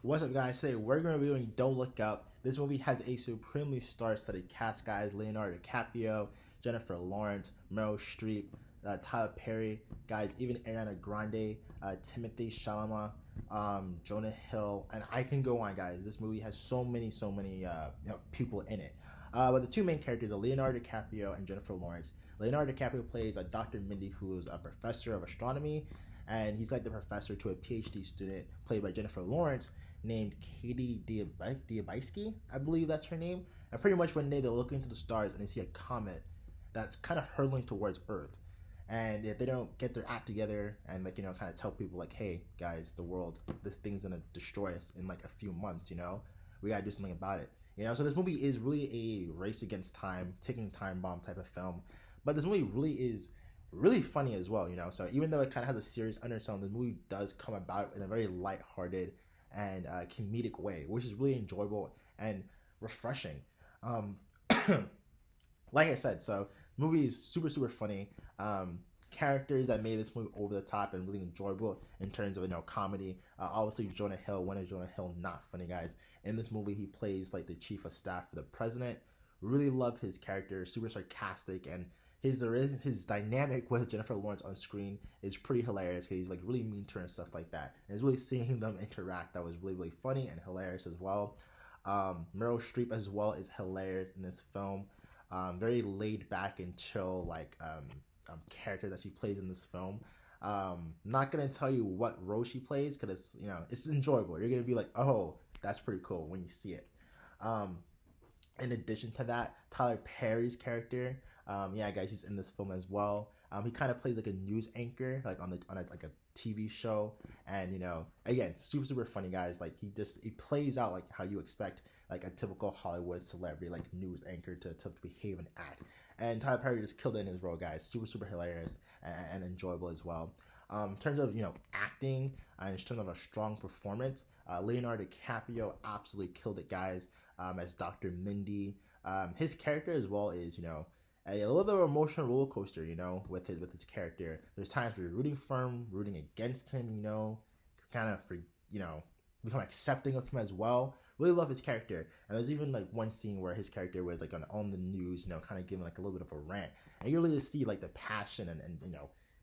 What's up, guys? Today we're going to be doing Don't Look Up. This movie has a supremely star-studded cast, guys. Leonardo DiCaprio, Jennifer Lawrence, Meryl Streep, Tyler Perry, guys. Even Ariana Grande, Timothy Chalamet, Jonah Hill, and I can go on, guys. This movie has so many people in it. But the two main characters are Leonardo DiCaprio and Jennifer Lawrence. Leonardo DiCaprio plays a Dr. Mindy, who is a professor of astronomy, and he's like the professor to a PhD student played by Jennifer Lawrence named Katie Diabisky, I believe that's her name. And pretty much one day they're looking into the stars and they see a comet that's kind of hurtling towards Earth. And if they don't get their act together and kind of tell people like, hey guys, the world, this thing's gonna destroy us in like a few months, we gotta do something about it. So this movie is really a race against time, ticking time bomb type of film. But this movie really is really funny as well. So even though it kind of has a serious undertone, the movie does come about in a very light-hearted and comedic way, which is really enjoyable and refreshing. Um, like I said, so the movie is super funny. Characters that made this movie over the top and really enjoyable in terms of comedy. Obviously Jonah Hill. When is Jonah Hill not funny, guys? In this movie, he plays like the chief of staff for the president. Really love his character. Super sarcastic, and his dynamic with Jennifer Lawrence on screen is pretty hilarious because he's like really mean to her and stuff like that. And it's really seeing them interact that was really funny and hilarious as well. Meryl Streep as well is hilarious in this film. Very laid back and chill character that she plays in this film. Not gonna tell you what role she plays because it's enjoyable. You're gonna be like, oh, that's pretty cool when you see it. In addition to that, Tyler Perry's character, yeah, guys, he's in this film as well. He kind of plays like a news anchor, like on like a TV show, and again, super funny, guys. Like he plays out like how you expect like a typical Hollywood celebrity, like news anchor to behave and act. And Tyler Perry just killed it in his role, guys. Super hilarious and enjoyable as well. In terms of acting, in terms of a strong performance, Leonardo DiCaprio absolutely killed it, guys. As Dr. Mindy, his character as well is a little bit of an emotional roller coaster, with his character. There's times where you're rooting for him, rooting against him, kind of become accepting of him as well. Really love his character, and there's even like one scene where his character was like on the news, kind of giving like a little bit of a rant, and you really see like the passion and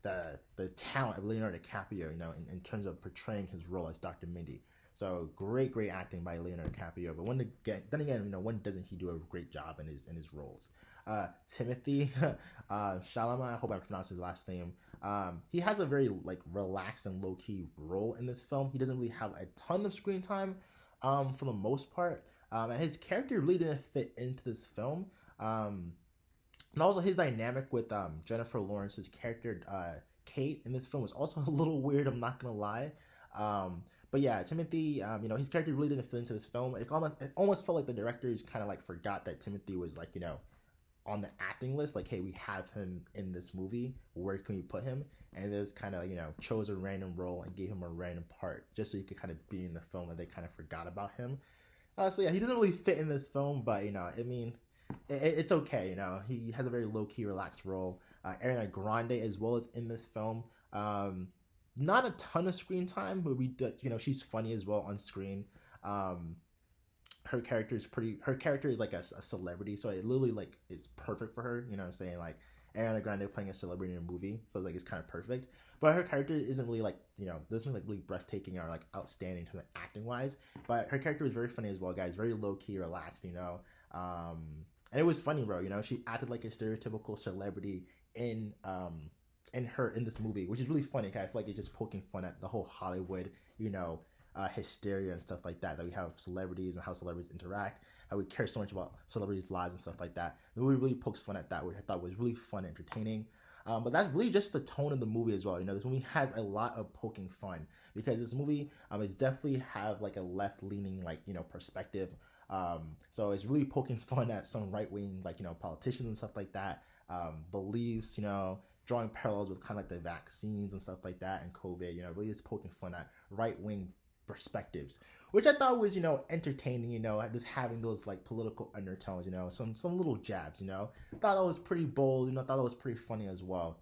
the talent of Leonardo DiCaprio, in terms of portraying his role as Dr. Mindy. So great acting by Leonardo DiCaprio. But then again, when doesn't he do a great job in his roles? Timothy Chalamet, I hope I pronounced his last name. He has a very like relaxed and low key role in this film. He doesn't really have a ton of screen time, for the most part. And his character really didn't fit into this film. And also his dynamic with Jennifer Lawrence's character Kate in this film was also a little weird. I'm not gonna lie. But yeah, Timothy, his character really didn't fit into this film. It almost felt like the directors kind of like forgot that Timothy was like on the acting list. Like, hey, we have him in this movie. Where can we put him? And they just kind of chose a random role and gave him a random part just so he could kind of be in the film. And they kind of forgot about him. So yeah, he doesn't really fit in this film, but I mean, it's okay. He has a very low key, relaxed role. Ariana Grande as well as in this film. Not a ton of screen time, but she's funny as well on screen. Her character is like a celebrity, so it literally like is perfect for her. What I'm saying? Like Ariana Grande playing a celebrity in a movie, so it's kind of perfect. But her character isn't really like doesn't like really breathtaking or like outstanding to acting wise. But her character is very funny as well, guys. Very low key, relaxed. And it was funny, bro. She acted like a stereotypical celebrity in this movie, which is really funny. Cause I feel like it's just poking fun at the whole Hollywood, hysteria and stuff like that we have celebrities and how celebrities interact, how we care so much about celebrities' lives and stuff like that. The movie really pokes fun at that, which I thought was really fun and entertaining. But that's really just the tone of the movie as well. This movie has a lot of poking fun because this movie is definitely have like a left-leaning perspective. So it's really poking fun at some right-wing politicians and stuff like that, beliefs, drawing parallels with kind of like the vaccines and stuff like that and COVID, really just poking fun at right-wing perspectives, which I thought was, entertaining, just having those like political undertones, some little jabs, thought that was pretty bold, thought that was pretty funny as well,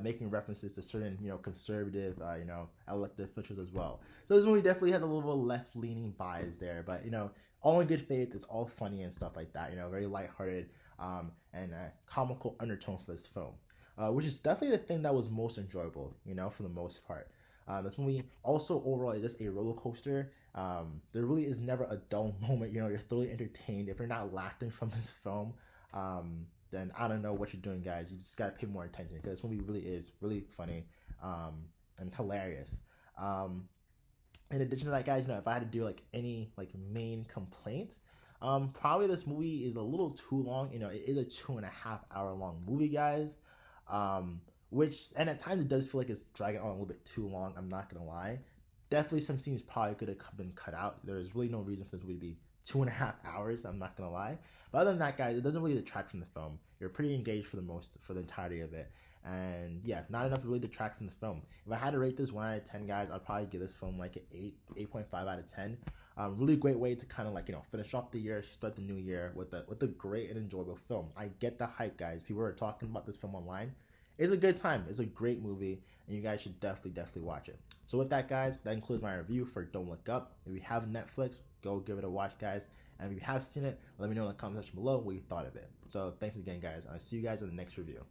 making references to certain, conservative, elected officials as well. So this movie definitely has a little bit of left-leaning bias there, but, all in good faith, it's all funny and stuff like that, very lighthearted, and comical undertone for this film, which is definitely the thing that was most enjoyable, for the most part. This movie also overall is just a roller coaster. There really is never a dull moment. You're thoroughly entertained. If you're not laughing from this film, then I don't know what you're doing, guys. You just gotta pay more attention because this movie really is really funny and hilarious. In addition to that, guys, if I had to do like any like main complaints, probably this movie is a little too long. It is a 2.5 hour long movie, guys. Which, and at times it does feel like it's dragging on a little bit too long. I'm not gonna lie. Definitely some scenes probably could have been cut out. There's really no reason for this movie to be 2.5 hours. I'm not gonna lie. But other than that, guys, it doesn't really detract from the film. You're pretty engaged for the entirety of it. And yeah, not enough to really detract from the film. If I had to rate this 1 out of 10, guys, I'd probably give this film like an 8.5 out of 10. Really great way to kind of like, finish off the year, start the new year with a great and enjoyable film. I get the hype, guys. People are talking about this film online. It's a good time. It's a great movie, and you guys should definitely watch it. So with that, guys, that includes my review for Don't Look Up. If you have Netflix, go give it a watch, guys. And if you have seen it, let me know in the comment section below what you thought of it. So thanks again, guys. I'll see you guys in the next review.